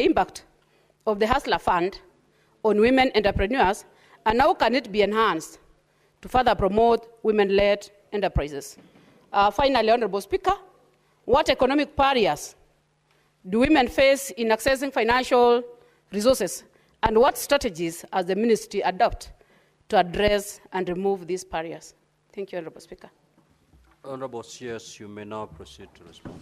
impact of the Hustler Fund on women entrepreneurs, and how can it be enhanced to further promote women-led enterprises? Finally, Honorable Speaker, what economic barriers do women face in accessing financial resources, and what strategies has the ministry adopt to address and remove these barriers? Thank you, Honorable Speaker. Honorable CS, you may now proceed to respond.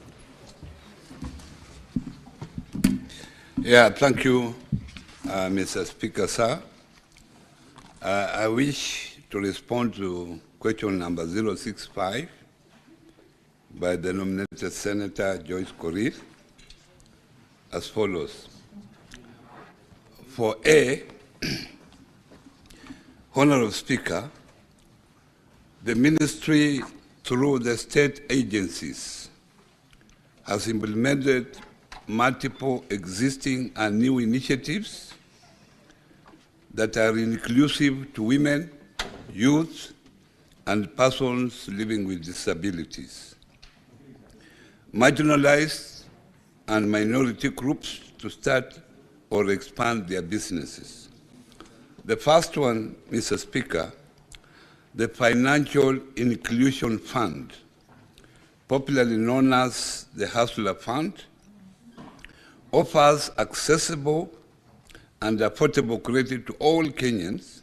Yeah, thank you, Mr. Speaker, sir. I wish to respond to question number 065 by the nominated Senator Joyce Korir as follows. For A, Honorable Speaker, the ministry through the state agencies has implemented multiple existing and new initiatives that are inclusive to women, youth, and persons living with disabilities, marginalized and minority groups to start or expand their businesses. The first one, Mr. Speaker, the Financial Inclusion Fund, popularly known as the Hustler Fund, offers accessible and affordable credit to all Kenyans,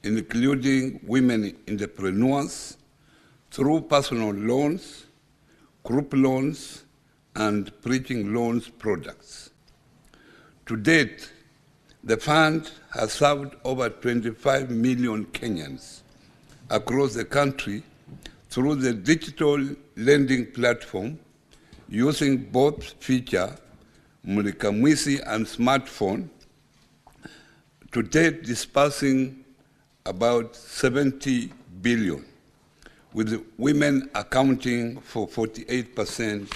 including women entrepreneurs, through personal loans, group loans, and bridging loans products. To date, the fund has served over 25 million Kenyans across the country through the digital lending platform using both feature Mulikamwisi and smartphone, to date dispersing about 70 billion, with women accounting for 48%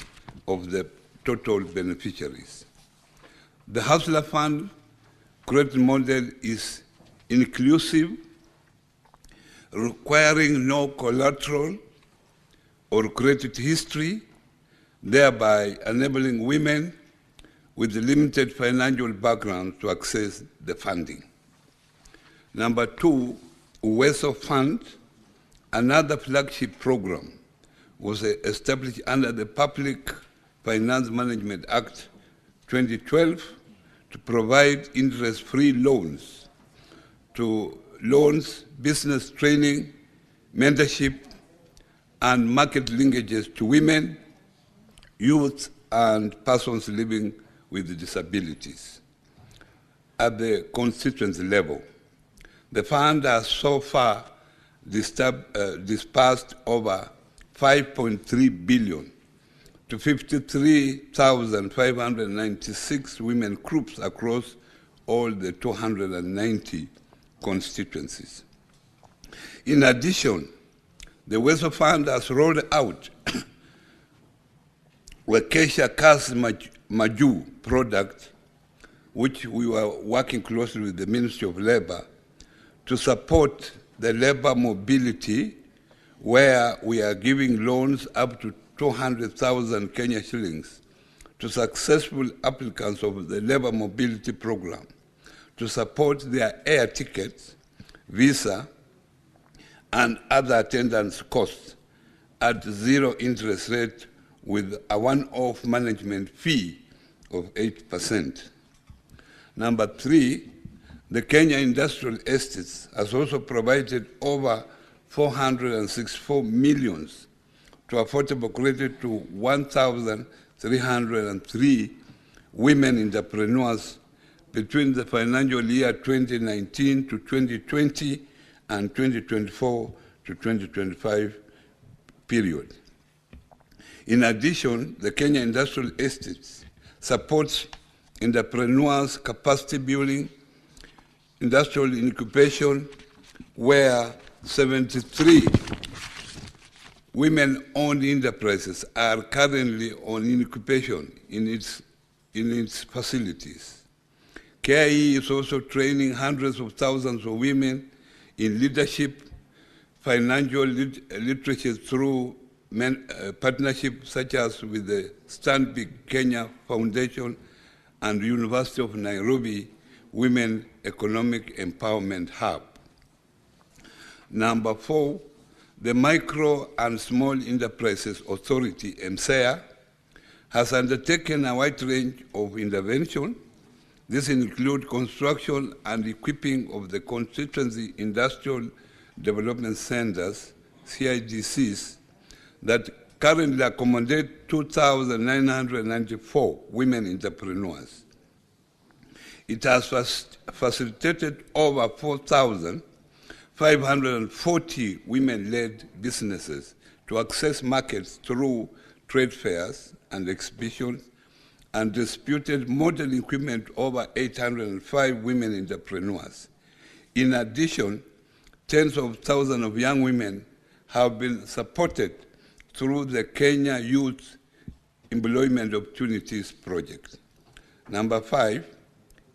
of the total beneficiaries. The Hustler Fund credit model is inclusive, requiring no collateral or credit history, thereby enabling women with limited financial background to access the funding. Number two, Uwezo Fund, another flagship program, was established under the Public Finance Management Act 2012 to provide interest-free loans to business training, mentorship, and market linkages to women, youth, and persons living with disabilities. At the constituency level, the fund has so far dispersed over 5.3 billion to 53,596 women groups across all the 290 constituencies. In addition, the Uwezo Fund has rolled out Wakesha Kazi Maju product, which we were working closely with the Ministry of Labor to support the labor mobility, where we are giving loans up to 200,000 Kenya shillings to successful applicants of the labor mobility program to support their air tickets, visa, and other attendance costs at zero interest rate with a one-off management fee of 8%. Number three, the Kenya Industrial Estates has also provided over 464 million to affordable credit to 1,303 women entrepreneurs between the financial year 2019 to 2020 and 2024 to 2025 period. In addition, the Kenya Industrial Estates supports entrepreneurs' capacity building, industrial incubation, where 73 women-owned enterprises are currently on incubation in its facilities. KIE is also training hundreds of thousands of women in leadership, financial literacy through partnerships such as with the Stand Big Kenya Foundation and University of Nairobi Women Economic Empowerment Hub. Number 4, the Micro and Small Enterprises Authority, MSEA, has undertaken a wide range of intervention. This includes construction and equipping of the constituency industrial development centers, CIDCs, that currently accommodate 2,994 women entrepreneurs. It has facilitated over 4,540 women-led businesses to access markets through trade fairs and exhibitions, and distributed model equipment over 805 women entrepreneurs. In addition, tens of thousands of young women have been supported through the Kenya Youth Employment Opportunities Project. Number 5,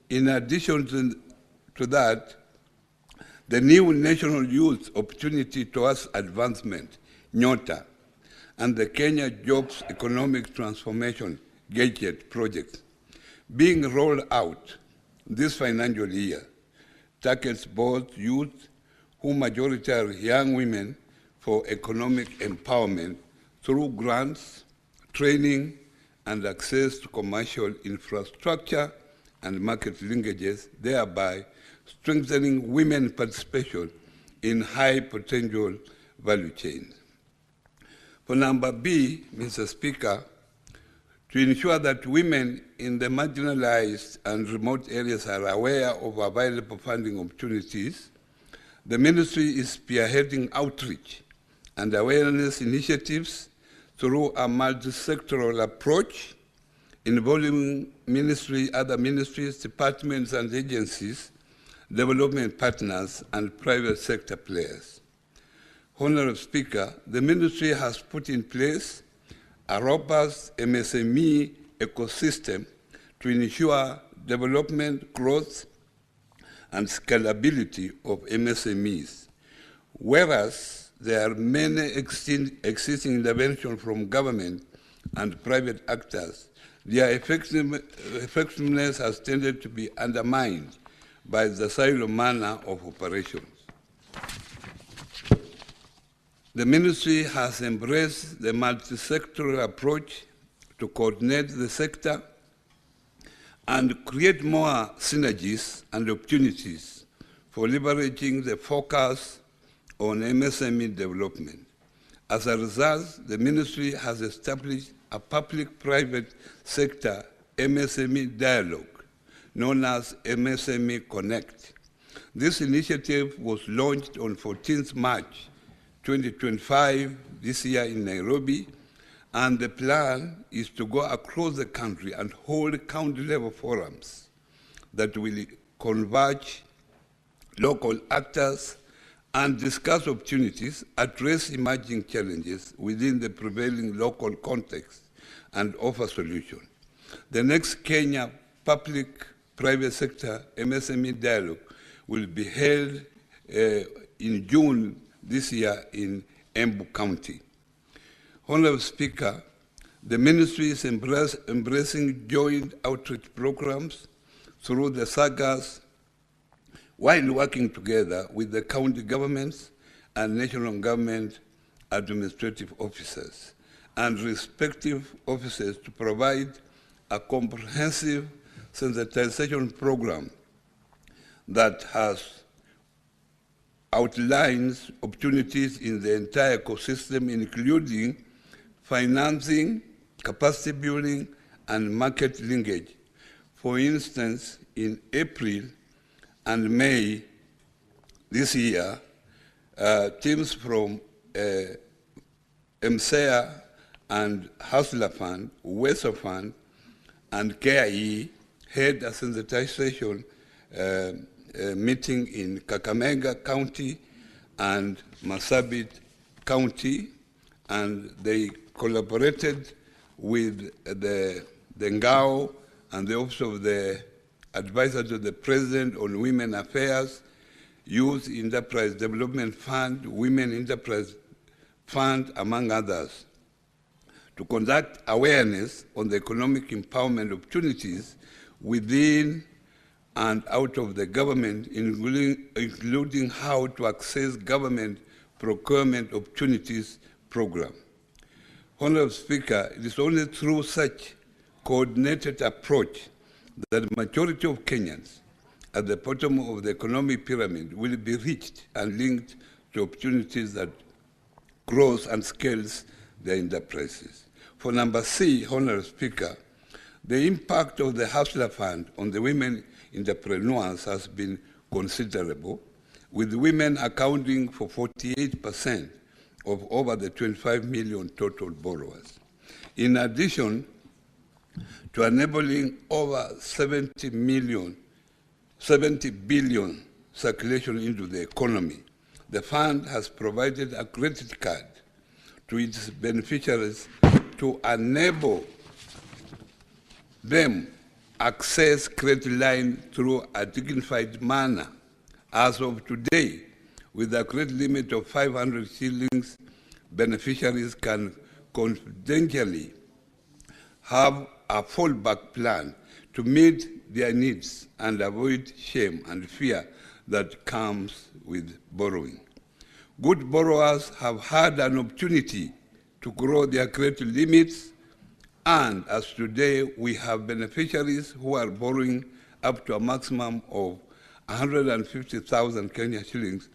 in addition to that, the new National Youth Opportunity Towards Advancement, NYOTA, and the Kenya Jobs Economic Transformation Gadget project being rolled out this financial year targets both youth, who majority are young women, for economic empowerment through grants, training, and access to commercial infrastructure and market linkages, thereby strengthening women's participation in high potential value chains. For number B, Mr. Speaker, to ensure that women in the marginalized and remote areas are aware of available funding opportunities, the ministry is spearheading outreach and awareness initiatives through a multi-sectoral approach involving other ministries, departments, and agencies, development partners, and private sector players. Honorable Speaker, the ministry has put in place a robust MSME ecosystem to ensure development, growth, and scalability of MSMEs. Whereas there are many existing interventions from government and private actors, their effectiveness has tended to be undermined by the silo manner of operations. The ministry has embraced the multi-sectoral approach to coordinate the sector and create more synergies and opportunities for leveraging the focus on MSME development. As a result, the ministry has established a public-private sector MSME dialogue known as MSME Connect. This initiative was launched on 14th March 2025, this year in Nairobi, and the plan is to go across the country and hold county-level forums that will converge local actors and discuss opportunities, address emerging challenges within the prevailing local context, and offer solutions. The next Kenya public-private sector MSME dialogue will be held in June this year in Embu County. Honorable Speaker, the ministry is embracing joint outreach programs through the SAGAs while working together with the county governments and national government administrative officers and respective officers to provide a comprehensive sensitization program that outlines opportunities in the entire ecosystem, including financing, capacity building, and market linkage. For instance, in April and May this year, teams from MSEA and Hustler Fund, Weso Fund, and KIE had a sensitization meeting in Kakamega County and Marsabit County, and they collaborated with the Ngao and the Office of the Advisor to the President on Women Affairs, Youth Enterprise Development Fund, Women Enterprise Fund, among others, to conduct awareness on the economic empowerment opportunities within and out of the government, including how to access government procurement opportunities program. Honorable Speaker, it is only through such coordinated approach that the majority of Kenyans at the bottom of the economic pyramid will be reached and linked to opportunities that grows and scales their enterprises. For number C, Honorable Speaker, the impact of the Hustler Fund on the women entrepreneurs has been considerable, with women accounting for 48% of over the 25 million total borrowers. In addition to enabling over 70 billion circulation into the economy, the fund has provided a credit card to its beneficiaries to enable them access credit line through a dignified manner. As of today, with a credit limit of 500 shillings, beneficiaries can confidentially have a fallback plan to meet their needs and avoid shame and fear that comes with borrowing. Good borrowers have had an opportunity to grow their credit limits, and as today we have beneficiaries who are borrowing up to a maximum of 150,000 Kenya shillings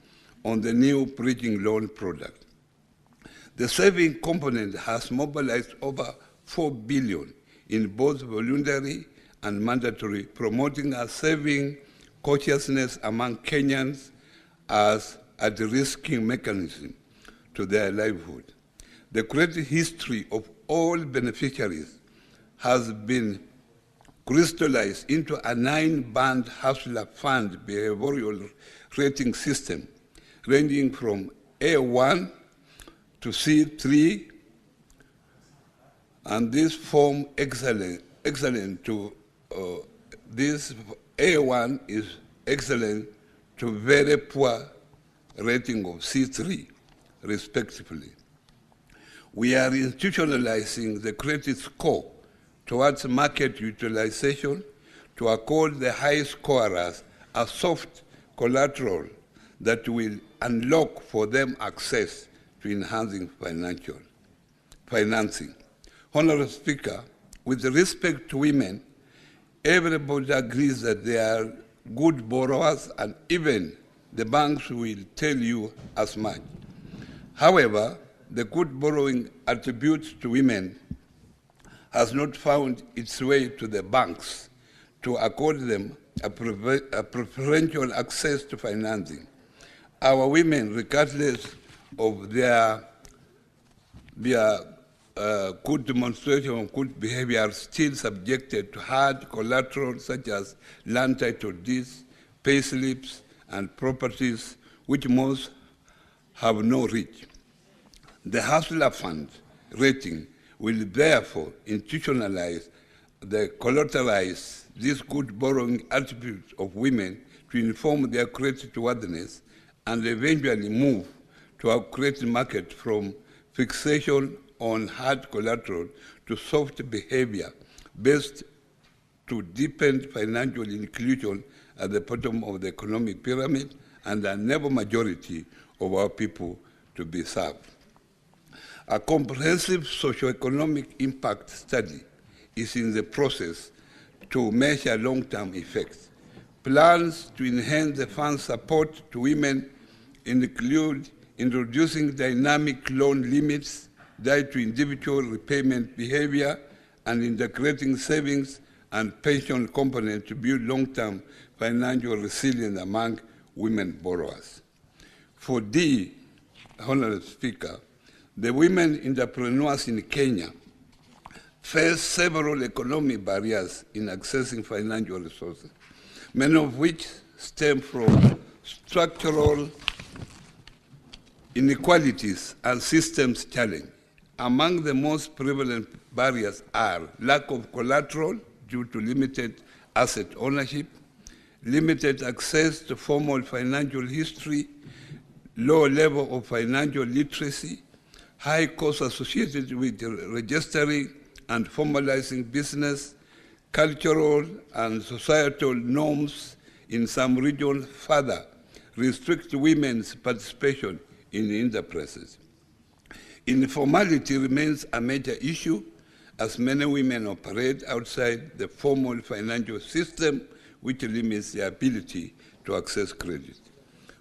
on the new bridging loan product. The saving component has mobilized over 4 billion in both voluntary and mandatory, promoting a saving consciousness among Kenyans as a de-risking mechanism to their livelihood. The credit history of all beneficiaries has been crystallized into a 9-band Hustler Fund behavioral rating system, ranging from A1 to C3, and this form excellent to this A1 is excellent to very poor rating of C3, respectively. We are institutionalizing the credit score towards market utilization to accord the high scorers a soft collateral that will unlock for them access to enhancing financing. Honorable Speaker, with respect to women, everybody agrees that they are good borrowers, and even the banks will tell you as much. However, the good borrowing attributes to women has not found its way to the banks to accord them a preferential access to financing. Our women, regardless of their good demonstration of good behavior, are still subjected to hard collateral such as land title deeds, pay slips, and properties which most have no reach. The Hustler Fund rating will therefore institutionalize collateralize these good borrowing attributes of women to inform their creditworthiness and eventually move to our credit market from fixation on hard collateral to soft behavior based to deepen financial inclusion at the bottom of the economic pyramid and enable majority of our people to be served. A comprehensive socioeconomic impact study is in the process to measure long-term effects. Plans to enhance the fund's support to women include introducing dynamic loan limits tied to individual repayment behavior and integrating savings and pension components to build long-term financial resilience among women borrowers. For D, Honorable Speaker, the women entrepreneurs in Kenya face several economic barriers in accessing financial resources, many of which stem from structural inequalities and systems challenge. Among the most prevalent barriers are lack of collateral due to limited asset ownership, limited access to formal financial history, low level of financial literacy, high costs associated with registering and formalizing business, cultural and societal norms in some regions further restrict women's participation in enterprises. Informality remains a major issue as many women operate outside the formal financial system, which limits their ability to access credit.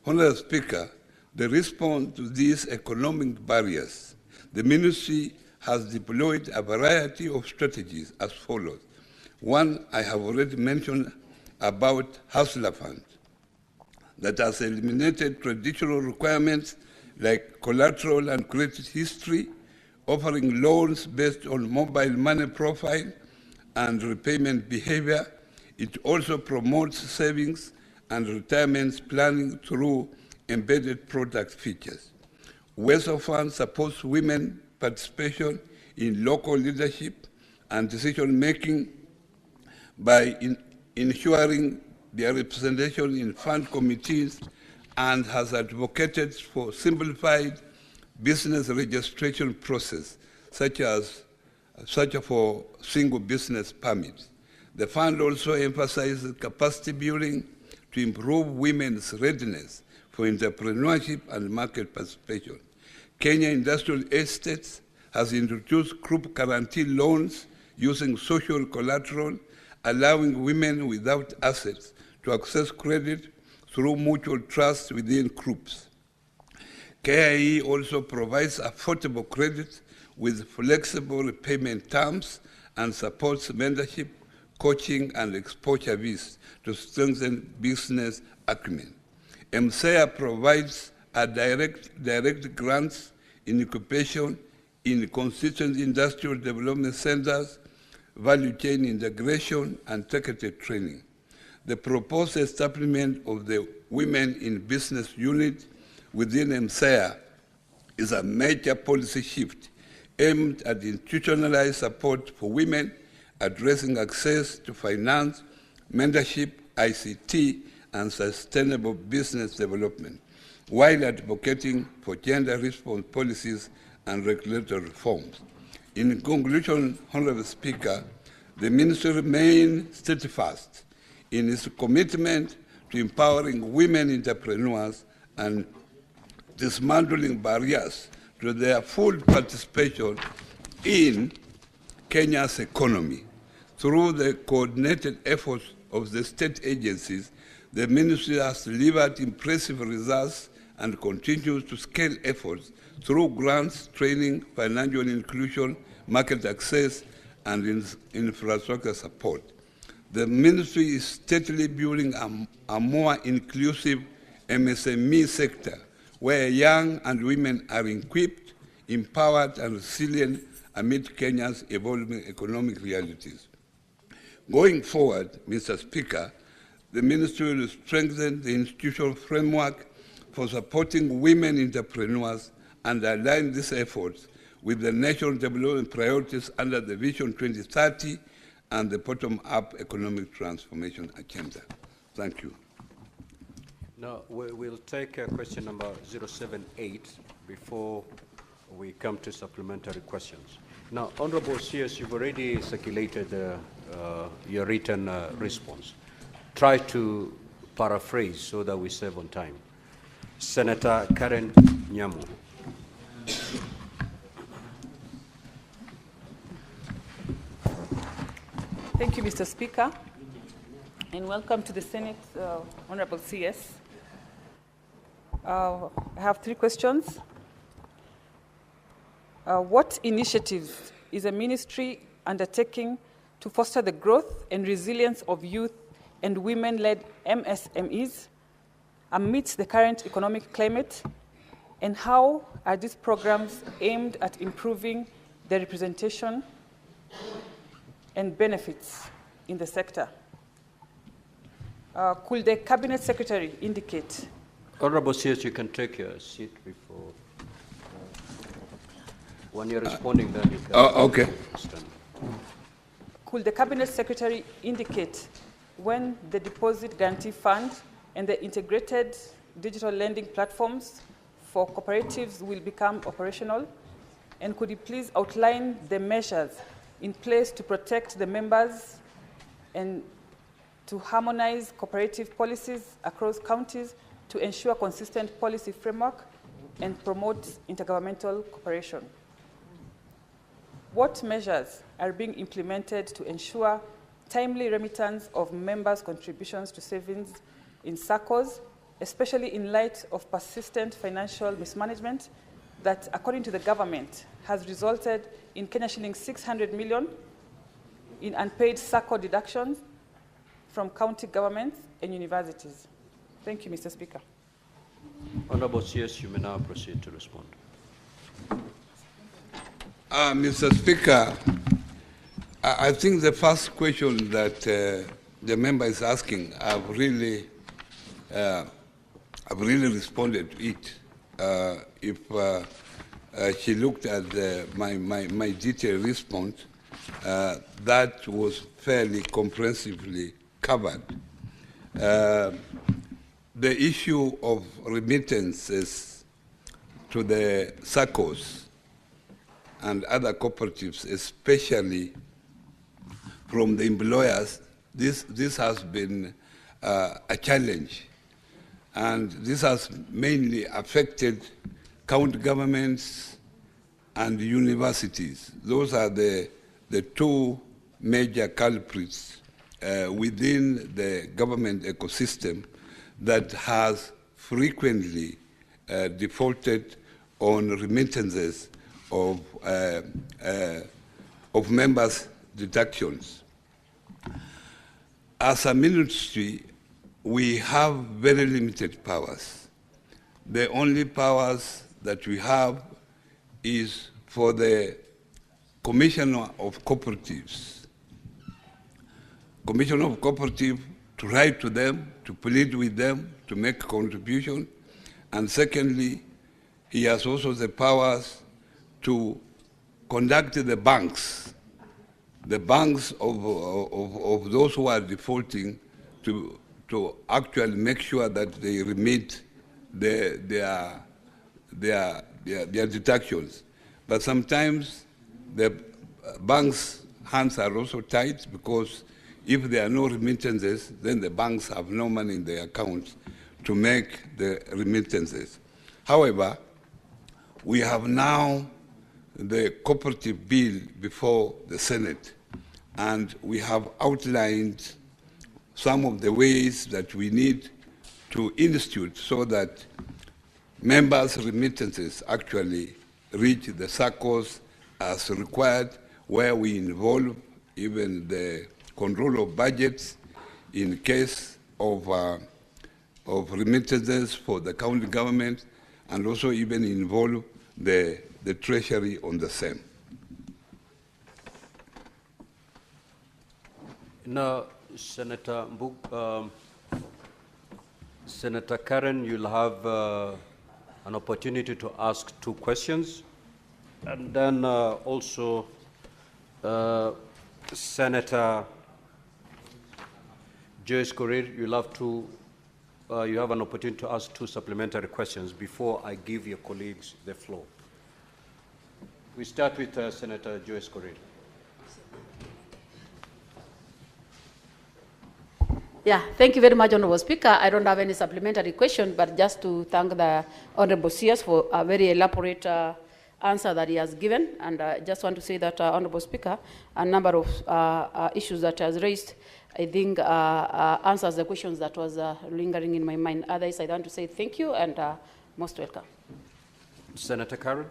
Honorable Speaker, the response to these economic barriers, the Ministry has deployed a variety of strategies as follows. One, I have already mentioned about Hustler Fund that has eliminated traditional requirements like collateral and credit history, offering loans based on mobile money profile and repayment behavior. It also promotes savings and retirement planning through embedded product features. Wealth Fund supports women participation in local leadership and decision-making by ensuring their representation in fund committees and has advocated for simplified business registration process, such for single business permits. The fund also emphasizes capacity building to improve women's readiness for entrepreneurship and market participation. Kenya Industrial Estates has introduced group guarantee loans using social collateral, allowing women without assets to access credit through mutual trust within groups. KIE also provides affordable credit with flexible repayment terms and supports mentorship, coaching, and exposure visas to strengthen business acumen. MSEA provides a direct grants in incubation in consistent industrial development centers, value chain integration, and targeted training. The proposed establishment of the Women in Business Unit within MSEA is a major policy shift aimed at institutionalized support for women, addressing access to finance, mentorship, ICT, and sustainable business development, while advocating for gender response policies and regulatory reforms. In conclusion, Honorable Speaker, the Ministry remains steadfast in its commitment to empowering women entrepreneurs and dismantling barriers to their full participation in Kenya's economy. Through the coordinated efforts of the state agencies, the Ministry has delivered impressive results and continues to scale efforts through grants, training, financial inclusion, market access, and infrastructure support. The Ministry is steadily building a more inclusive MSME sector where young and women are equipped, empowered, and resilient amid Kenya's evolving economic realities. Going forward, Mr. Speaker, the Ministry will strengthen the institutional framework for supporting women entrepreneurs and align these efforts with the national development priorities under the Vision 2030 and the bottom-up economic transformation agenda. Thank you. Now, we'll take question number 078 before we come to supplementary questions. Now, Honorable CS, you've already circulated your written response. Try to paraphrase so that we save on time. Senator Karen Nyamu. Thank you, Mr. Speaker, and welcome to the Senate, Honorable CS. I have 3 questions. What initiatives is the ministry undertaking to foster the growth and resilience of youth and women-led MSMEs amidst the current economic climate? And how are these programs aimed at improving the representation and benefits in the sector? Could the Cabinet Secretary indicate? Honorable CS, you can take your seat before. When you're responding, then you can. Okay. Stand. Could the Cabinet Secretary indicate when the Deposit Guarantee Fund and the integrated digital lending platforms for cooperatives will become operational? And could you please outline the measures in place to protect the members and to harmonize cooperative policies across counties to ensure consistent policy framework and promote intergovernmental cooperation. What measures are being implemented to ensure timely remittance of members' contributions to savings in SACCOs, especially in light of persistent financial mismanagement that, according to the government, has resulted in Kenya shillings 600 million in unpaid SACCO deductions from county governments and universities? Thank you, Mr. Speaker. Honorable CS, you may now proceed to respond. Mr. Speaker, I think the first question that the member is asking, I've really responded to it. If she looked at my detailed response, that was fairly comprehensively covered. The issue of remittances to the SACCOs and other cooperatives, especially from the employers, this has been a challenge. And this has mainly affected county governments and universities. Those are the two major culprits within the government ecosystem that has frequently defaulted on remittances of members' deductions. As a ministry, we have very limited powers. The only powers that we have is for the Commissioner of Cooperatives. Commissioner of Cooperative to write to them, to plead with them, to make a contribution. And secondly, he has also the powers to conduct the banks of those who are defaulting to actually make sure that they remit their deductions. But sometimes the banks' hands are also tied because if there are no remittances, then the banks have no money in their accounts to make the remittances. However, we have now the cooperative bill before the Senate, and we have outlined some of the ways that we need to institute so that members' remittances actually reach the SACCOs as required, where we involve even the control of budgets in case of remittances for the county government, and also even involve the treasury on the same. Now, Senator Senator Karen, you'll have an opportunity to ask 2 questions. And then also Senator Joyce Korir, you'll have you have an opportunity to ask 2 supplementary questions before I give your colleagues the floor. We start with Senator Joyce Korir. Yeah, thank you very much, Honorable Speaker. I don't have any supplementary question, but just to thank the Honorable CS for a very elaborate answer that he has given. And I just want to say that, Honorable Speaker, a number of issues that has raised, I think, answers the questions that was lingering in my mind. Otherwise, I want to say thank you and most welcome. Senator Karen.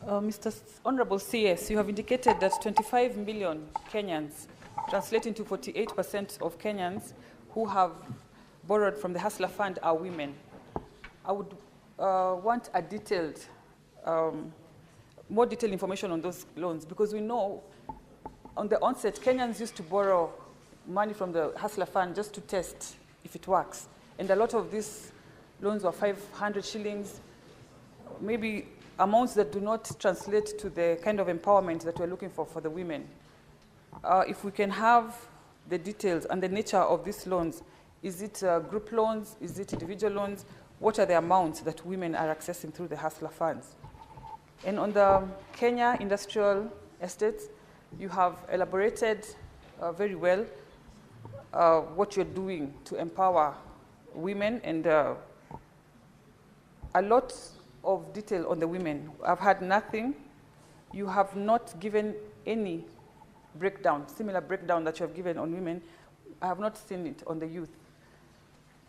Mr. Honorable CS, you have indicated that 25 million Kenyans, translating to 48% of Kenyans who have borrowed from the Hustler Fund, are women. I would want a detailed, more detailed information on those loans, because we know on the onset, Kenyans used to borrow money from the Hustler Fund just to test if it works. And a lot of these loans were 500 shillings, maybe amounts that do not translate to the kind of empowerment that we're looking for the women. If we can have the details and the nature of these loans, is it group loans, is it individual loans, what are the amounts that women are accessing through the Hustler Funds? And on the Kenya industrial estates, You have elaborated very well what you're doing to empower women, and a lot of detail on the women. I've had nothing. You have not given any breakdown, similar breakdown that you have given on women. I have not seen it on the youth.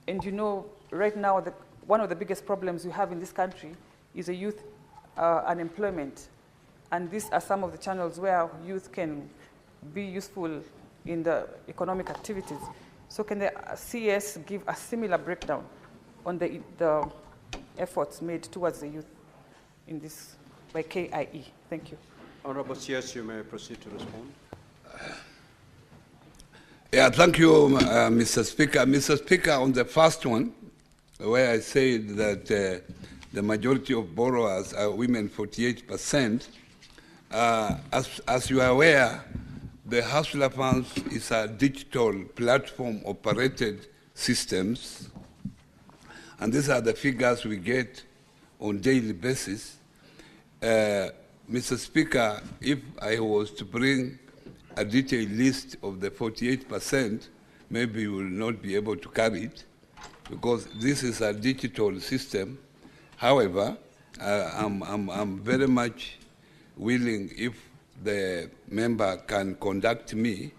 And you know, right now, one of the biggest problems we have in this country is a youth unemployment. And these are some of the channels where youth can be useful in the economic activities. So can the CS give a similar breakdown on the efforts made towards the youth in this by KIE? Thank you. Honorable CS, you may proceed to respond. Yeah, thank you, Mr. Speaker. Mr. Speaker, on the first one, where I said that the majority of borrowers are women, 48%, as you are aware, the Hustler Funds is a digital platform operated systems, and these are the figures we get on daily basis. Mr. Speaker, if I was to bring a detailed list of the 48%, maybe you will not be able to carry it, because this is a digital system. However, I'm very much willing if the member can conduct me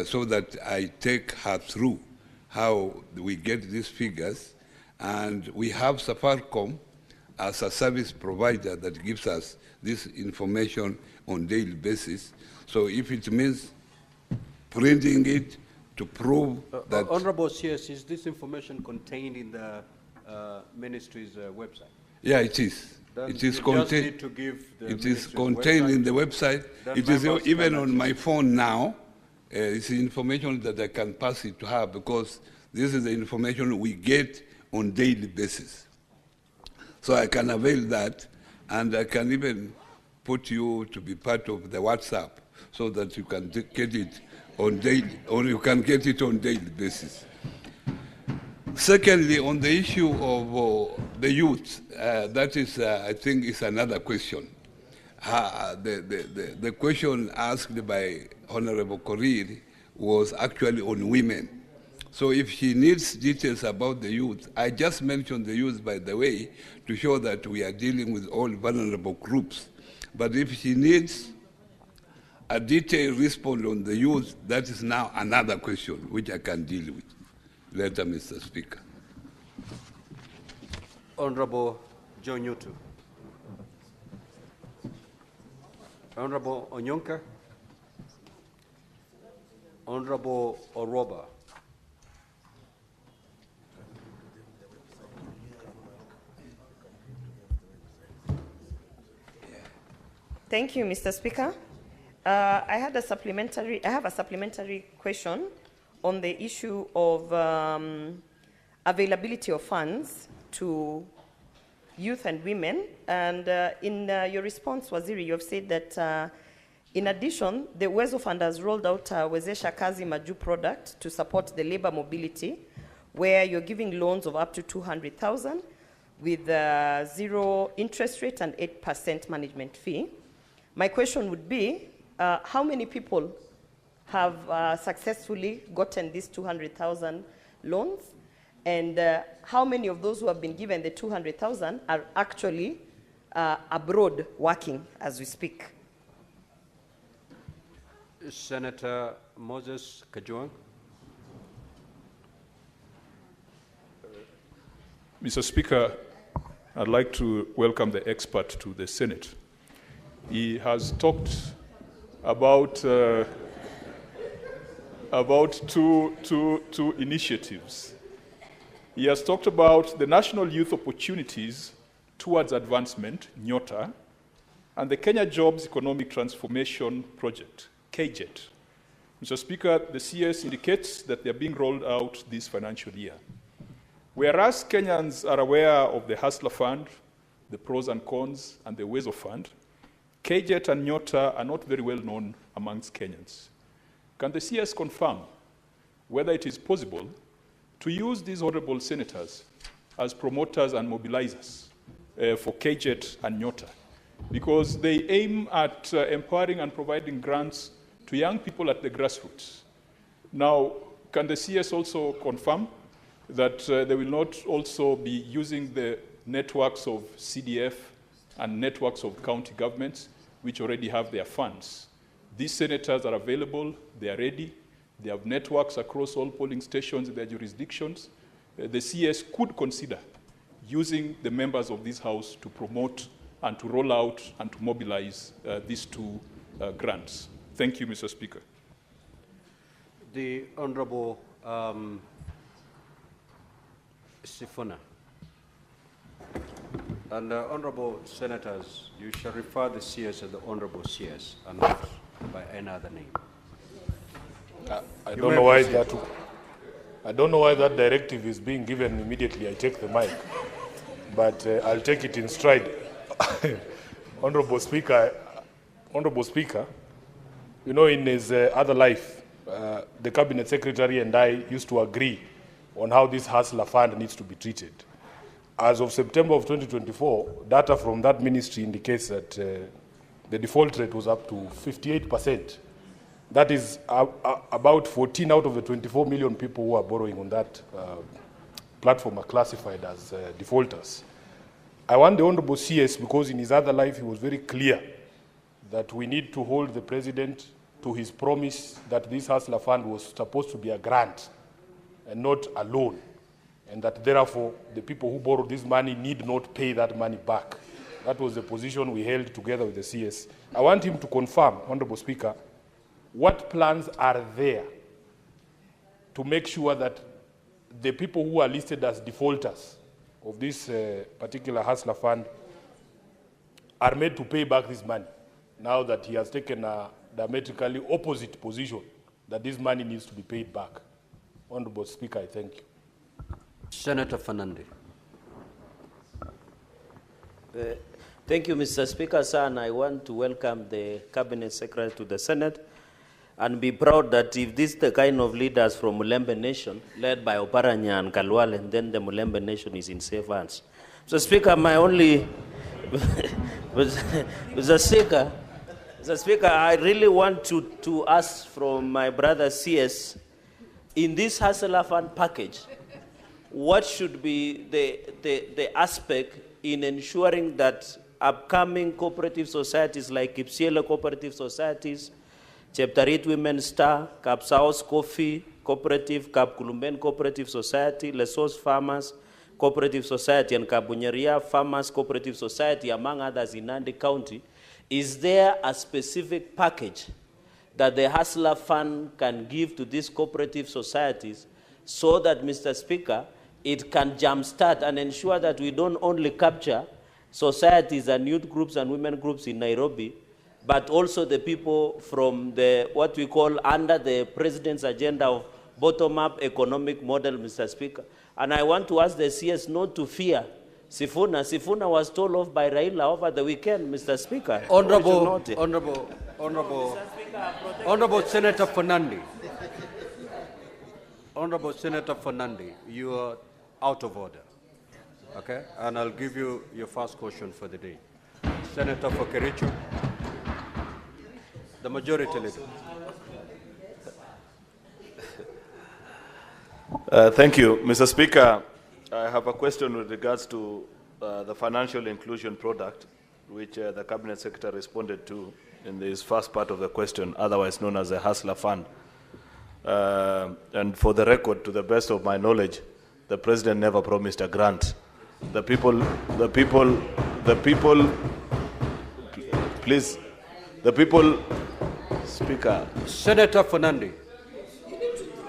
so that I take her through how we get these figures. And we have Safaricom as a service provider that gives us this information on daily basis. So if it means printing it to prove that... Honorable CS, is this information contained in the ministry's website? Yeah, it is. Then it is contained. It is contained in the website. It is even on my phone now. It's information that I can pass it to her, because this is the information we get on daily basis. So I can avail that, and I can even put you to be part of the WhatsApp so that you can get it on daily, or you can get it on daily basis. Secondly, on the issue of the youth, that is, I think, is another question. The question asked by Honorable Korir was actually on women. So if she needs details about the youth, I just mentioned the youth, by the way, to show that we are dealing with all vulnerable groups. But if she needs a detailed response on the youth, that is now another question, which I can deal with later, Mr. Speaker. Honorable John Yutu. Honorable Onyonka. Honorable Oroba. Thank you, Mr. Speaker. I have a supplementary question on the issue of availability of funds to youth and women. And in your response, Waziri, you have said that in addition, the Uwezo Fund has rolled out a Wezesha Kazi Maju product to support the labor mobility, where you're giving loans of up to 200,000 with 0 interest rate and 8% management fee. My question would be, how many people have successfully gotten these 200,000 loans? And how many of those who have been given the 200,000 are actually abroad working as we speak? Senator Moses Kajwang. Mr. Speaker, I'd like to welcome the expert to the Senate. He has talked about two initiatives. He has talked about the National Youth Opportunities Towards Advancement, NYOTA, and the Kenya Jobs Economic Transformation Project, KJET. Mr. Speaker, the CS indicates that they are being rolled out this financial year. Whereas Kenyans are aware of the Hustler Fund, the pros and cons, and the Uwezo Fund, KJET and NYOTA are not very well known amongst Kenyans. Can the CS confirm whether it is possible to use these honorable senators as promoters and mobilizers for KJET and NYOTA, because they aim at empowering and providing grants to young people at the grassroots. Now, can the CS also confirm that they will not also be using the networks of CDF and networks of county governments, which already have their funds? These senators are available, they are ready, they have networks across all polling stations in their jurisdictions. The CS could consider using the members of this House to promote and to roll out and to mobilize these two grants. Thank you, Mr. Speaker. The Honorable Sifuna. And Honorable Senators, you shall refer the CS as the Honorable CS and not by any other name. I don't know why that directive is being given immediately. I take the mic, but I'll take it in stride. Honorable Speaker, you know, in his other life, the Cabinet Secretary and I used to agree on how this Hustler Fund needs to be treated. As of September of 2024, data from that ministry indicates that the default rate was up to 58%. That is about 14 out of the 24 million people who are borrowing on that platform are classified as defaulters. I want the Honorable CS, because in his other life he was very clear that we need to hold the President to his promise that this Hustler Fund was supposed to be a grant and not a loan, and that therefore the people who borrowed this money need not pay that money back. That was the position we held together with the CS. I want him to confirm, Honorable Speaker, what plans are there to make sure that the people who are listed as defaulters of this particular Hustler Fund are made to pay back this money, now that he has taken a diametrically opposite position that this money needs to be paid back. Honorable Speaker, I thank you. Senator Fernandez. Thank you, Mr. Speaker, sir, and I want to welcome the Cabinet Secretary to the Senate and be proud that if this is the kind of leaders from Mulembe Nation, led by Oparanya and Kalwale, then the Mulembe Nation is in safe hands. Mr. Speaker, my only... Mr. Speaker, I really want to ask from my brother CS, in this Hustler Fund package, what should be the aspect in ensuring that upcoming cooperative societies like Kipsiele Cooperative Societies, Chapter 8 Women Star, Cap South Coffee Cooperative, Cap Kulumben Cooperative Society, Lesos Farmers Cooperative Society, and Kabunyeria Farmers Cooperative Society, among others in Nandi County, is there a specific package that the Hustler Fund can give to these cooperative societies so that, Mr. Speaker, it can jumpstart and ensure that we don't only capture societies and youth groups and women groups in Nairobi, but also the people from the, what we call under the President's agenda of bottom-up economic model, Mr. Speaker. And I want to ask the CS not to fear Sifuna. Sifuna was told off by Raila over the weekend, Mr. Speaker. Honorable Senator Fernandez. Honorable Senator Fernandez, you are out of order. Okay? And I'll give you your first question for the day. Senator for Kericho. The majority leader. Thank you, Mr. Speaker. I have a question with regards to the financial inclusion product, which the Cabinet Secretary responded to in this first part of the question, otherwise known as the Hustler Fund. And for the record, to the best of my knowledge, the President never promised a grant. The people, please, the people, Speaker. Senator Fernandez.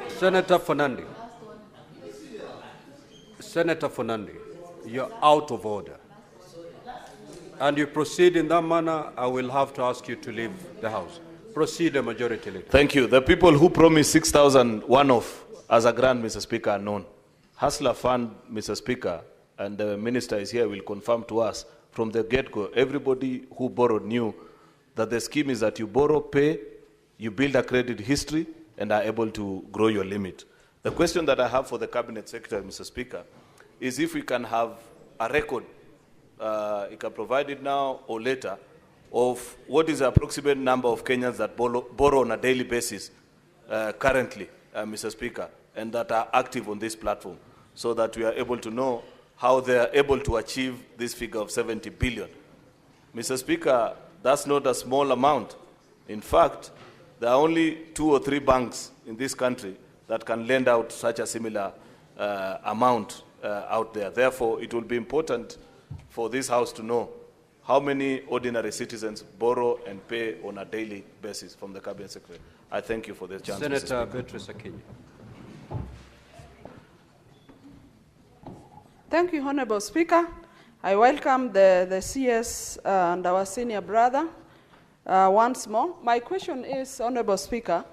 Senator Fernandez. Senator Fernandez, you're out of order. And you proceed in that manner, I will have to ask you to leave the House. Proceed, the majority leader. Thank you. The people who promised 6,000 one-off as a grant, Mr. Speaker, are known. Hustler Fund, Mr. Speaker, and the minister is here, will confirm to us from the get-go, everybody who borrowed knew that the scheme is that you borrow, pay, you build a credit history, and are able to grow your limit. The question that I have for the Cabinet Secretary, Mr. Speaker, is if we can have a record you can provide it now or later, of what is the approximate number of Kenyans that borrow on a daily basis currently, Mr. Speaker, and that are active on this platform, so that we are able to know how they are able to achieve this figure of 70 billion. Mr. Speaker, that's not a small amount. In fact, there are only 2 or 3 banks in this country that can lend out such a similar amount out there. Therefore, it will be important for this House to know how many ordinary citizens borrow and pay on a daily basis from the Cabinet Secretary. I thank you for this chance. Senator Beatrice Akinyi. Thank you, Honorable Speaker. I welcome the CS and our senior brother once more. My question is, Honorable Speaker,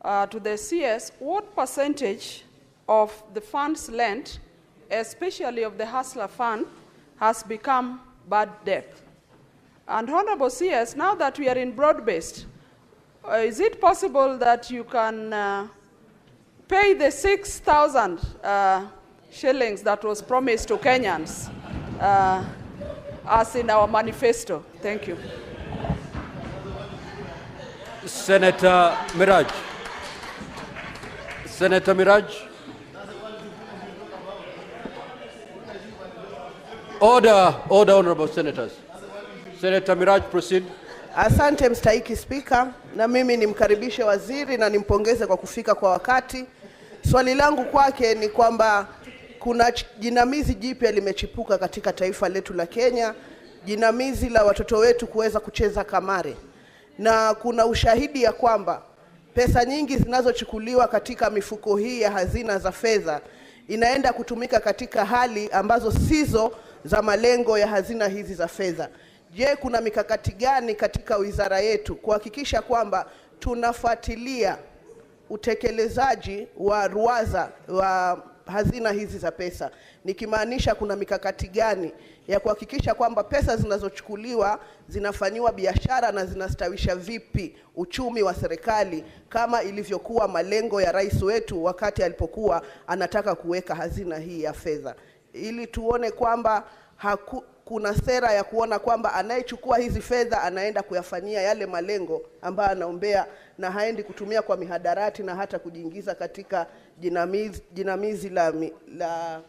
to the CS, what percentage of the funds lent, especially of the Hustler Fund, has become bad debt? And Honorable CS, now that we are in broad-based, is it possible that you can pay the 6,000 shillings that was promised to Kenyans as in our manifesto? Thank you. Senator Miraj. Senator Miraj. Order, honorable senators. Senator Miraj, proceed. Asante mstahiki Spika, na mimi nimkaribishe waziri na nimpongeze kwa kufika kwa wakati. Swali langu kwake ni kwamba kuna jinamizi jipya limechipuka katika taifa letu la Kenya, jinamizi la watoto wetu kuweza kucheza kamare. Na kuna ushahidi ya kwamba pesa nyingi zinazochukuliwa katika mifuko hii ya hazina za fedha inaenda kutumika katika hali ambazo sizo za malengo ya hazina hizi za fedha. Je, kuna mikakati gani katika wizara yetu kuhakikisha kwamba tunafuatilia utekelezaji wa ruwaza wa hazina hizi za pesa? Nikimaanisha kuna mikakati gani ya kuhakikisha kwamba pesa zinazochukuliwa zinafanywa biashara na zinastawisha vipi uchumi wa serikali kama ilivyokuwa malengo ya rais wetu wakati alipokuwa anataka kuweka hazina hii ya fedha, ili tuone kwamba kuna sera ya kuona kwamba anayechukua hizi fedha anaenda kuyafanyia yale malengo ambayo anaombea na haendi kutumia kwa mihadarati na hata kujiingiza katika jinamizi la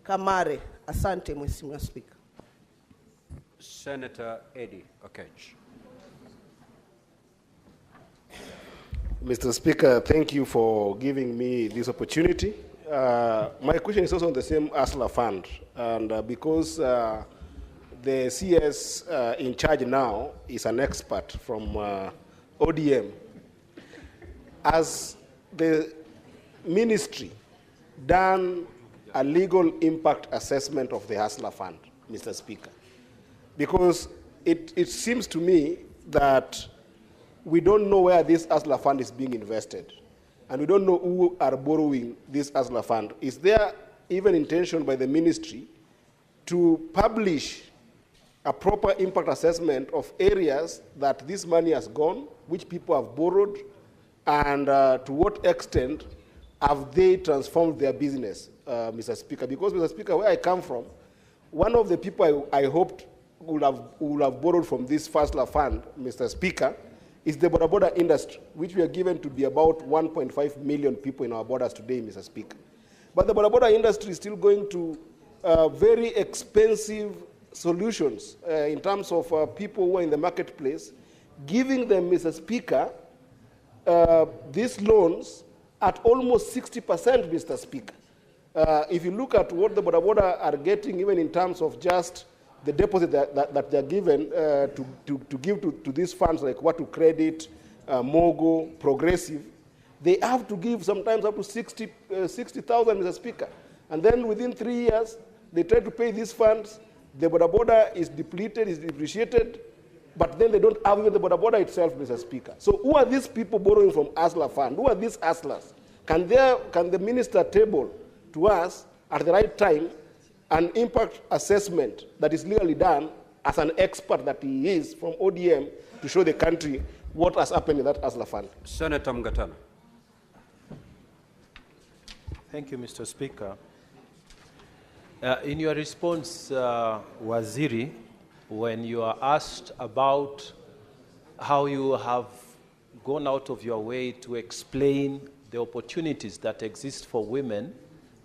kamare. Asante Mheshimiwa Spika. Senator Eddie Okech. Mr. Speaker, thank you for giving me this opportunity. My question is also on the same Hustler Fund, and because the CS in charge now is an expert from ODM, has the ministry done a legal impact assessment of the Hustler Fund, Mr. Speaker? Because it seems to me that we don't know where this Hustler Fund is being invested, and we don't know who are borrowing this Hustler Fund. Is there even intention by the ministry to publish a proper impact assessment of areas that this money has gone, which people have borrowed, and to what extent have they transformed their business, Mr. Speaker? Because, Mr. Speaker, where I come from, one of the people I hoped would have borrowed from this Hustler Fund, Mr. Speaker, is the border industry, which we are given to be about 1.5 million people in our borders today, Mr. Speaker. But the border industry is still going to very expensive solutions in terms of people who are in the marketplace, giving them, Mr. Speaker, these loans at almost 60%, Mr. Speaker. If you look at what the border are getting, even in terms of just the deposit that they're given to give to these funds, like What to Credit, Mogo, Progressive, they have to give sometimes up to 60,000, Mr. Speaker. And then within 3 years, they try to pay these funds. The border is depleted, is depreciated, but then they don't have even the border itself, Mr. Speaker. So who are these people borrowing from Hustler Fund? Who are these hustlers? Can the minister table to us at the right time an impact assessment that is legally done as an expert that he is from ODM to show the country what has happened in that Hustler Fund? Senator Mgatana. Thank you, Mr. Speaker. In your response, Waziri, when you are asked about how you have gone out of your way to explain the opportunities that exist for women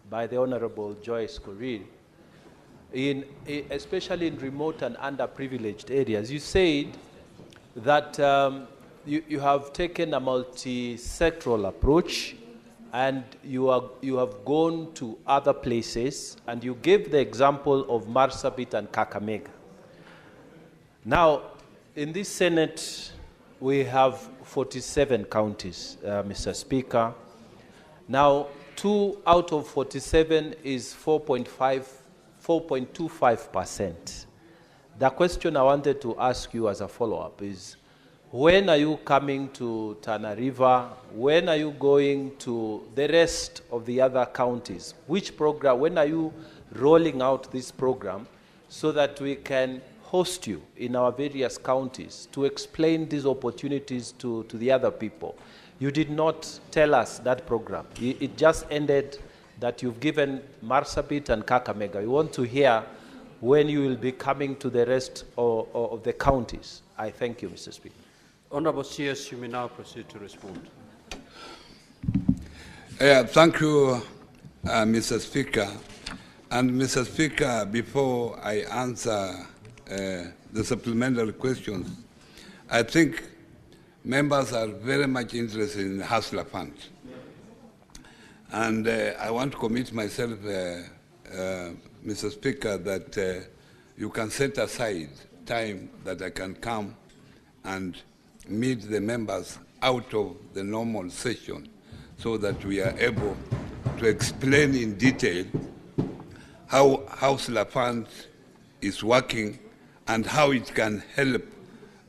by the Honorable Joyce Korir, especially in remote and underprivileged areas, you said that you have taken a multi-sectoral approach and you have gone to other places, and you gave the example of Marsabit and Kakamega. Now, in this Senate, we have 47 counties, Mr. Speaker. Now, 2 out of 47 is 4.25%. The question I wanted to ask you as a follow-up is, when are you coming to Tana River? When are you going to the rest of the other counties? Which program, when are you rolling out this program so that we can host you in our various counties to explain these opportunities to the other people? You did not tell us that program. It just ended that you've given Marsabit and Kakamega. We want to hear when you will be coming to the rest of the counties. I thank you, Mr. Speaker. Honorable CS, you may now proceed to respond. Thank you, Mr. Speaker. And Mr. Speaker, before I answer the supplementary questions, I think members are very much interested in the Hustler Fund. And I want to commit myself, Mr. Speaker, that you can set aside time that I can come and meet the members out of the normal session so that we are able to explain in detail how Hustler Fund is working and how it can help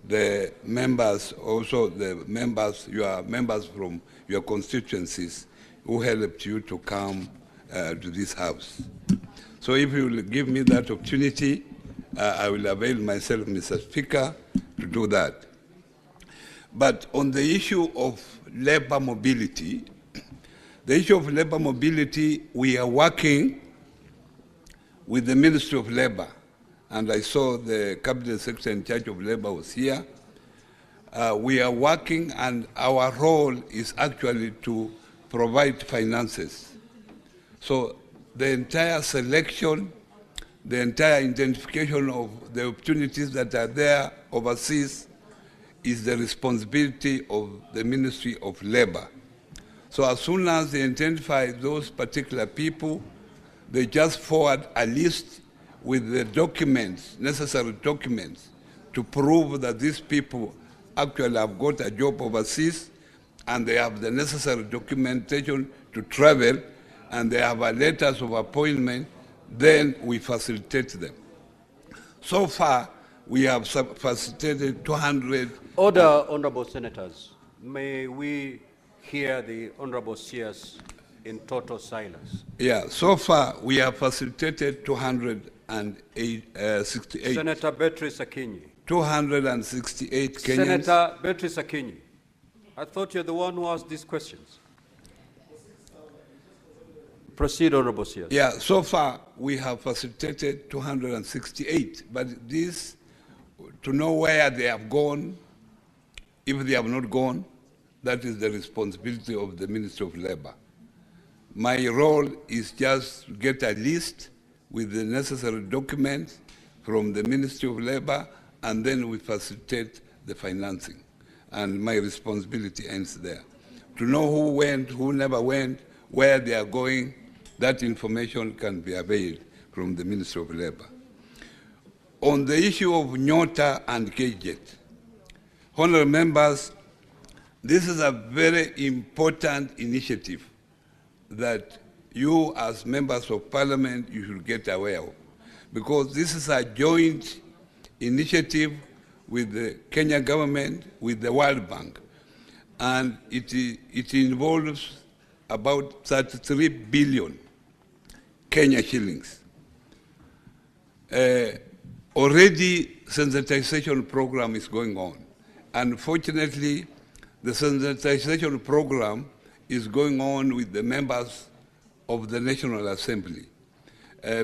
the members, also the members, your members from your constituencies who helped you to come to this house. So if you will give me that opportunity, I will avail myself, Mr. Speaker, to do that. But on the issue of labor mobility, we are working with the Ministry of Labor, and I saw the Cabinet Secretary in charge of Labor was here. We are working, and our role is actually to provide finances. So the entire selection, the entire identification of the opportunities that are there overseas is the responsibility of the Ministry of Labor. So as soon as they identify those particular people, they just forward a list with the documents, necessary documents, to prove that these people actually have got a job overseas and they have the necessary documentation to travel and they have a letters of appointment, then we facilitate them. So far, we have facilitated 200. Order, honorable senators. May we hear the honorable CS in total silence? Yeah, so far we have facilitated 268. Senator Beatrice Akinyi. 268 Kenyans. Senator Beatrice Akinyi, I thought you're the one who asked these questions. Proceed, honorable CS. Yeah, so far we have facilitated 268, but this, to know where they have gone, if they have not gone, that is the responsibility of the Ministry of Labor. My role is just to get a list with the necessary documents from the Ministry of Labor, and then we facilitate the financing. And my responsibility ends there. To know who went, who never went, where they are going, that information can be availed from the Ministry of Labor. On the issue of Nyota and KJet, honorable members, this is a very important initiative that you as members of parliament, you should get aware of, because this is a joint initiative with the Kenya government, with the World Bank, and it involves about 33 billion Kenya shillings. Already sensitization program is going on. Unfortunately, the sensitization program is going on with the members of the National Assembly.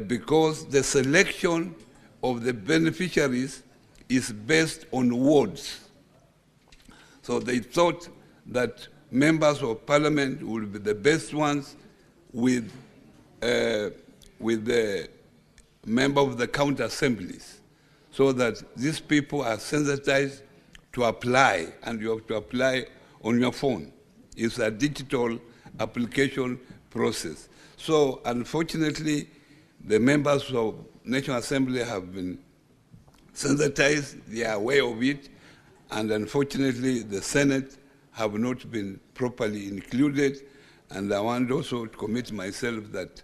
because the selection of the beneficiaries is based on wards. So they thought that members of parliament would be the best ones with the member of the county assemblies, so that these people are sensitized to apply, and you have to apply on your phone. It's a digital application process. So unfortunately, the members of National Assembly have been sensitized, they are aware of it, and unfortunately the Senate have not been properly included. And I want also to commit myself that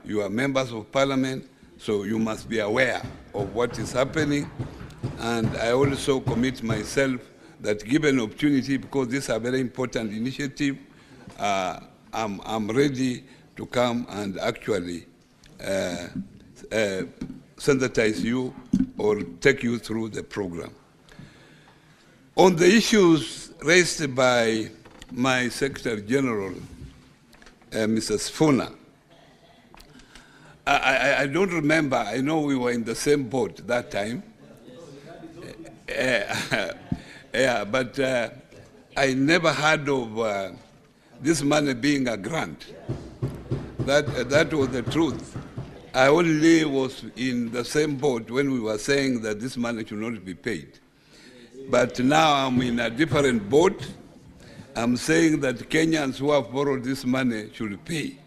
you are members of parliament, so you must be aware of what is happening. And I also commit myself that given opportunity, because this is a very important initiative, I'm ready to come and actually sensitize you or take you through the program. On the issues raised by my Secretary General, Mrs. Funa, I don't remember. I know we were in the same boat that time. Yeah, but I never heard of this money being a grant. That was the truth. I only was in the same boat when we were saying that this money should not be paid. But now I'm in a different boat. I'm saying that Kenyans who have borrowed this money should pay.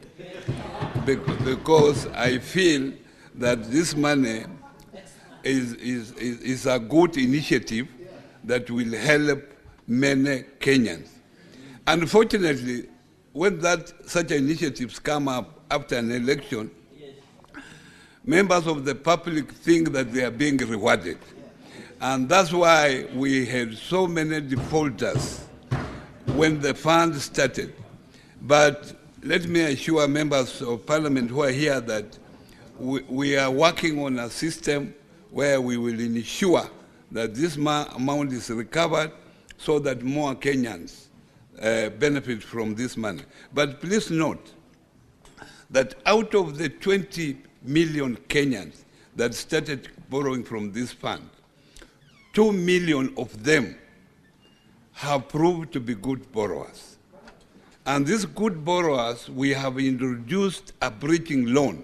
Because I feel that this money is a good initiative that will help many Kenyans. Unfortunately, when such initiatives come up after an election, members of the public think that they are being rewarded. And that's why we had so many defaulters when the fund started. But let me assure members of parliament who are here that we are working on a system where we will ensure that this amount is recovered so that more Kenyans benefit from this money. But please note that out of the 20 million Kenyans that started borrowing from this fund, 2 million of them have proved to be good borrowers. And these good borrowers, we have introduced a bridging loan.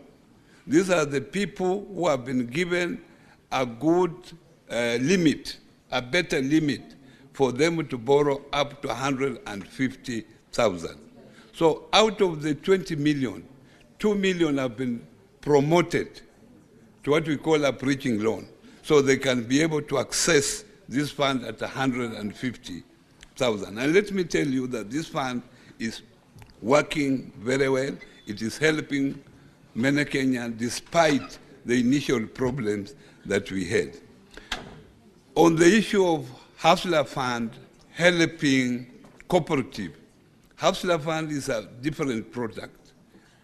These are the people who have been given a good limit, a better limit for them to borrow up to 150,000. So out of the 20 million, 2 million have been promoted to what we call a bridging loan, so they can be able to access this fund at 150,000. And let me tell you that this fund is working very well. It is helping many Kenyans despite the initial problems that we had. On the issue of Hustler Fund helping cooperative, Hustler Fund is a different product.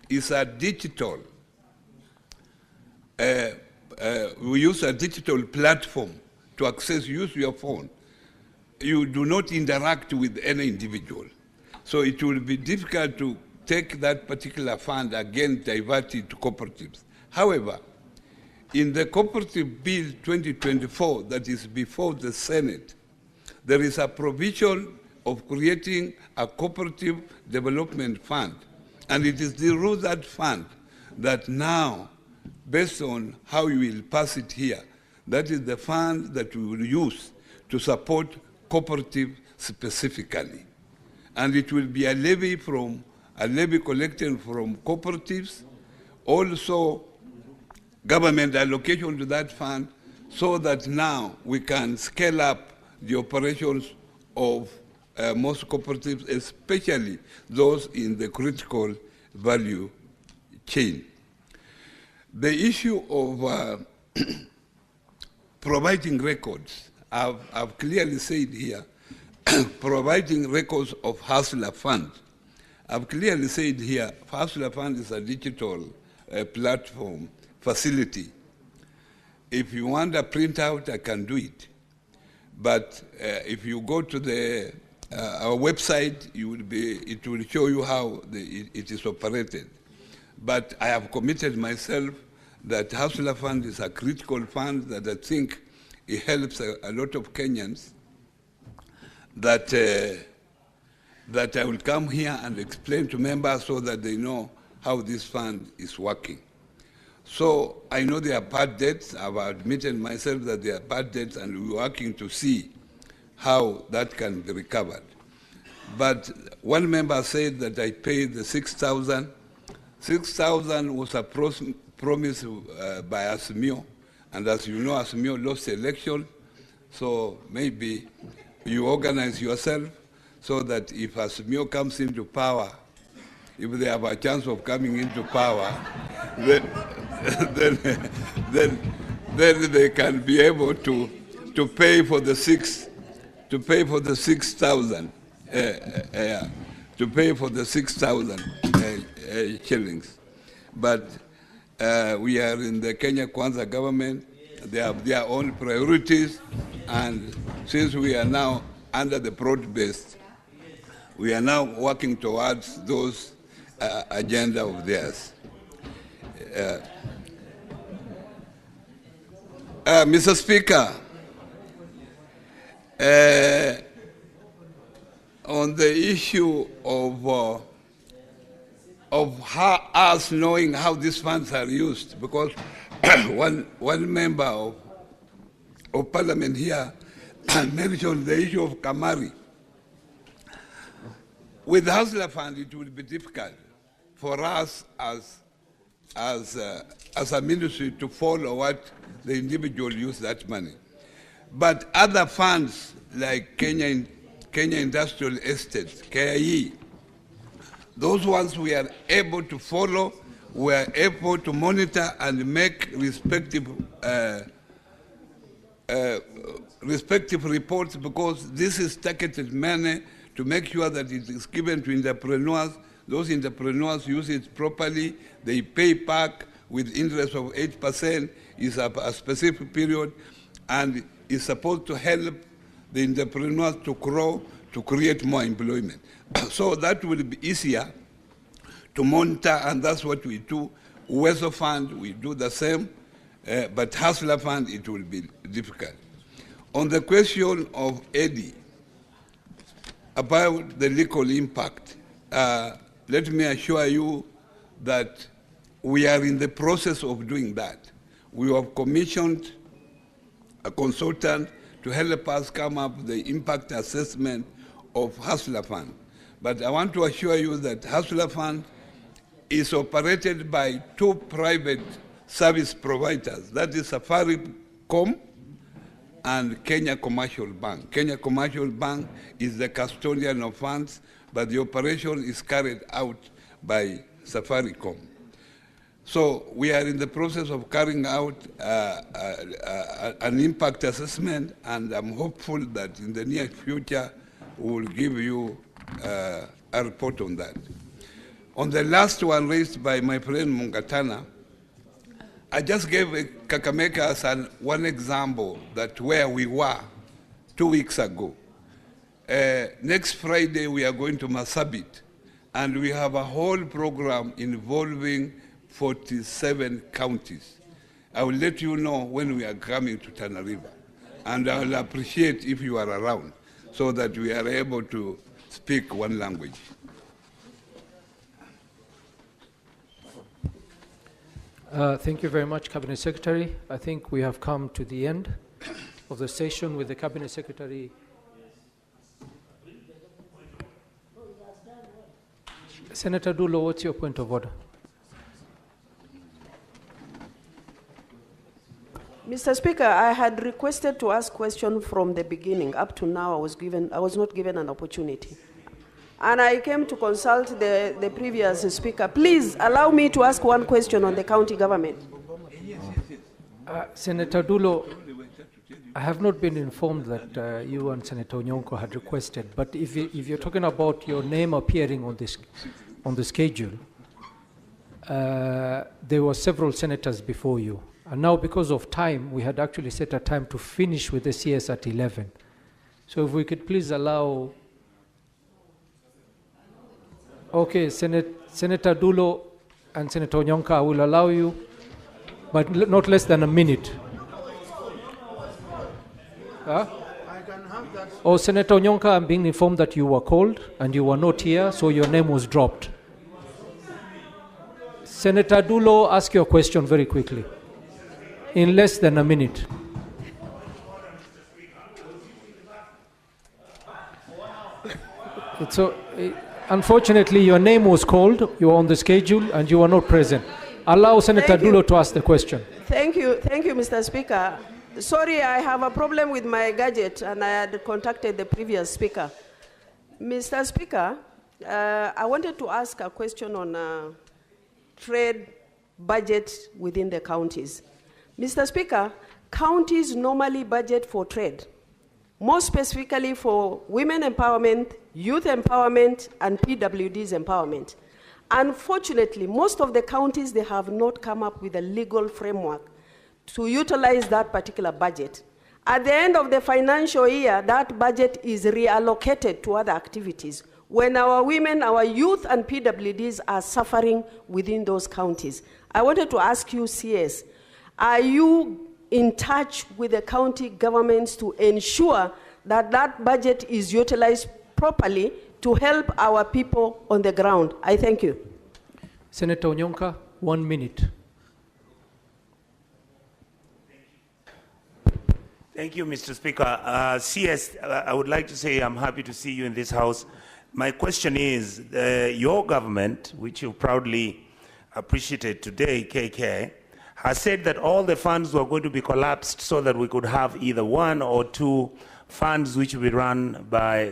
It's a digital. We use a digital platform to access, use your phone. You do not interact with any individual. So it will be difficult to take that particular fund again, divert it to cooperatives. However, in the Cooperative Bill 2024 that is before the Senate, there is a provision of creating a cooperative development fund. And it is through that fund that now, based on how you will pass it here, that is the fund that we will use to support cooperative specifically. And it will be a levy collected from cooperatives, also government allocation to that fund, so that now we can scale up the operations of most cooperatives, especially those in the critical value chain. The issue of providing records, I've clearly said here, providing records of Hustler Fund. I've clearly said here, Hustler Fund is a digital platform facility. If you want a printout, I can do it. But if you go to our website, it will show you how it is operated. But I have committed myself that Hustler Fund is a critical fund that I think it helps a lot of Kenyans, that I will come here and explain to members so that they know how this fund is working. So I know there are bad debts. I've admitted myself that there are bad debts, and we're working to see how that can be recovered. But one member said that I paid the 6,000. 6,000 was a promise by ASMEO, and as you know, ASMEO lost the election, so maybe you organize yourself so that if ASMEO comes into power, if they have a chance of coming into power, then they can be able to pay for the 6,000. To pay for the 6,000 shillings. But we are in the Kenya Kwanza government. They have their own priorities, and since we are now under the broad-based, we are now working towards those agenda of theirs. Mr. Speaker, on the issue of us knowing how these funds are used, because one member of Parliament here mentioned the issue of Kamari. With the Hustler Fund, it will be difficult for us as a ministry to follow what the individual use that money. But other funds like Kenya Industrial Estates, KIE, those ones we are able to follow, we are able to monitor and make respective reports, because this is targeted money to make sure that it is given to entrepreneurs. Those entrepreneurs use it properly, they pay back with interest of 8%, is a specific period, and is supposed to help the entrepreneurs to grow, to create more employment. So that will be easier to monitor, and that's what we do. Weather Fund, we do the same, but Hustler Fund, it will be difficult. On the question of Eddie, about the legal impact, let me assure you that we are in the process of doing that. We have commissioned a consultant to help us come up with the impact assessment of Hustler Fund. But I want to assure you that Hustler Fund is operated by two private service providers. That is Safaricom and Kenya Commercial Bank. Kenya Commercial Bank is the custodian of funds, but the operation is carried out by Safaricom. So we are in the process of carrying out an impact assessment, and I'm hopeful that in the near future we will give you a report on that. On the last one raised by my friend Mungatana, I just gave Kakamega as one example that where we were 2 weeks ago. Next Friday we are going to Marsabit, and we have a whole program involving 47 counties. I will let you know when we are coming to Tana River, and I will appreciate if you are around so that we are able to speak one language. Thank you very much, Cabinet Secretary. I think we have come to the end of the session with the Cabinet Secretary. Senator Dulo, what's your point of order? Mr. Speaker, I had requested to ask questions from the beginning. Up to now, I was not given an opportunity. And I came to consult the previous speaker. Please allow me to ask one question on the county government. Senator Dulo, I have not been informed that you and Senator Nyonko had requested, but if you're talking about your name appearing on the schedule, there were several senators before you. And now, because of time, we had actually set a time to finish with the CS at 11. So if we could please allow... Okay, Senator Dulo and Senator Nyonka, I will allow you. but not less than a minute. Huh? Oh, Senator Onyonka, I'm being informed that you were called and you were not here, so your name was dropped. Senator Dulo, ask your question very quickly, in less than a minute. So, unfortunately, your name was called, you were on the schedule, and you were not present. Allow Senator Dulo to ask the question. Thank you, Mr. Speaker. Sorry, I have a problem with my gadget, and I had contacted the previous speaker. Mr. Speaker, I wanted to ask a question on trade budget within the counties. Mr. Speaker, counties normally budget for trade, more specifically for women empowerment, youth empowerment, and PWD's empowerment. Unfortunately, most of the counties, they have not come up with a legal framework to utilize that particular budget. At the end of the financial year, that budget is reallocated to other activities when our women, our youth, and PWDs are suffering within those counties. I wanted to ask you, CS, are you in touch with the county governments to ensure that that budget is utilized properly to help our people on the ground? I thank you. Senator Onyonka, 1 minute. Thank you, Mr. Speaker. CS, I would like to say I'm happy to see you in this House. My question is, your government, which you proudly appreciated today, KK, has said that all the funds were going to be collapsed so that we could have either one or two funds which will be run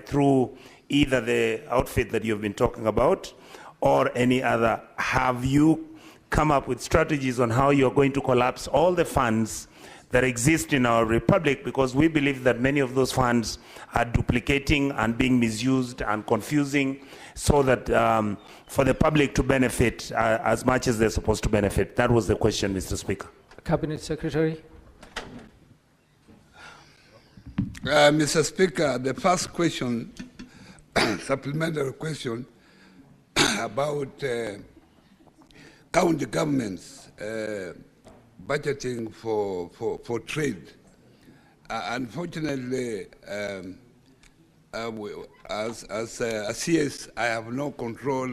through either the outfit that you've been talking about or any other. Have you come up with strategies on how you're going to collapse all the funds that exist in our republic? Because we believe that many of those funds are duplicating and being misused and confusing, so that for the public to benefit as much as they're supposed to benefit. That was the question, Mr. Speaker. Cabinet Secretary. Mr. Speaker, the first question, supplementary question about county governments budgeting for trade. Unfortunately, as a CS, I have no control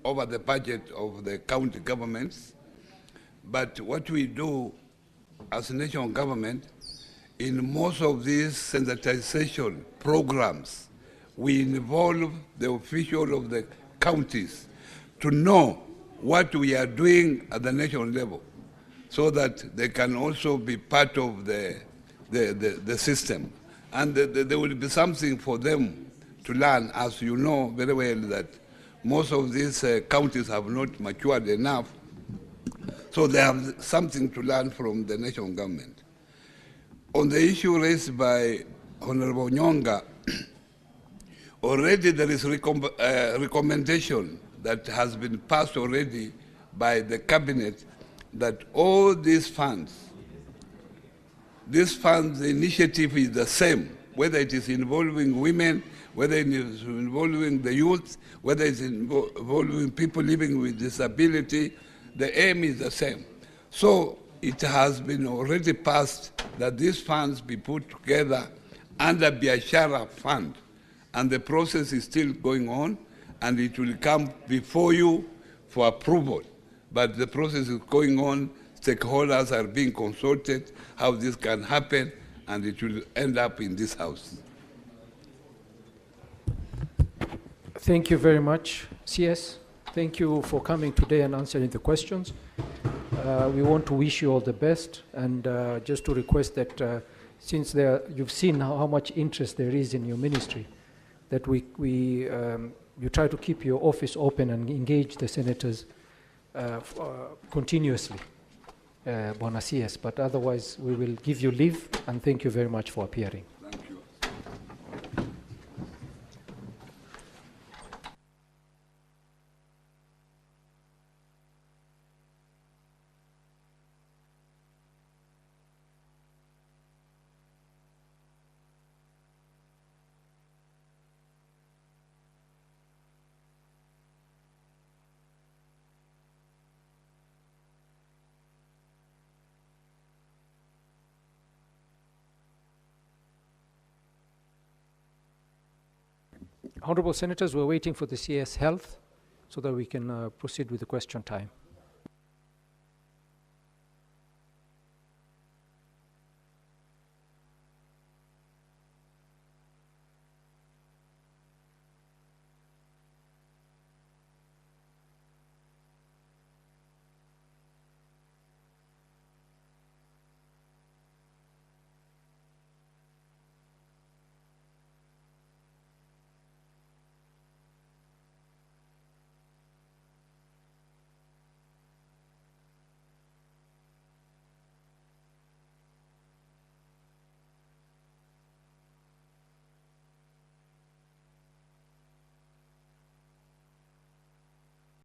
over the budget of the county governments. But what we do as a national government, in most of these sensitization programs, we involve the official of the counties to know what we are doing at the national level, so that they can also be part of the system. And there will be something for them to learn, as you know very well that most of these counties have not matured enough, so they have something to learn from the national government. On the issue raised by Honorable Nyonga, already there is recommendation that has been passed already by the cabinet that all these funds, the initiative is the same, whether it is involving women, whether it is involving the youth, whether it's involving people living with disability, the aim is the same. So it has been already passed that these funds be put together under Biashara Fund, and the process is still going on, and it will come before you for approval. But the process is going on, stakeholders are being consulted, how this can happen, and it will end up in this House. Thank you very much, CS. Thank you for coming today and answering the questions. We want to wish you all the best, and just to request that since you've seen how much interest there is in your ministry, that you try to keep your office open and engage the senators continuously, Bona CS. But otherwise, we will give you leave, and thank you very much for appearing. Honorable Senators, we're waiting for the CS Health so that we can proceed with the question time.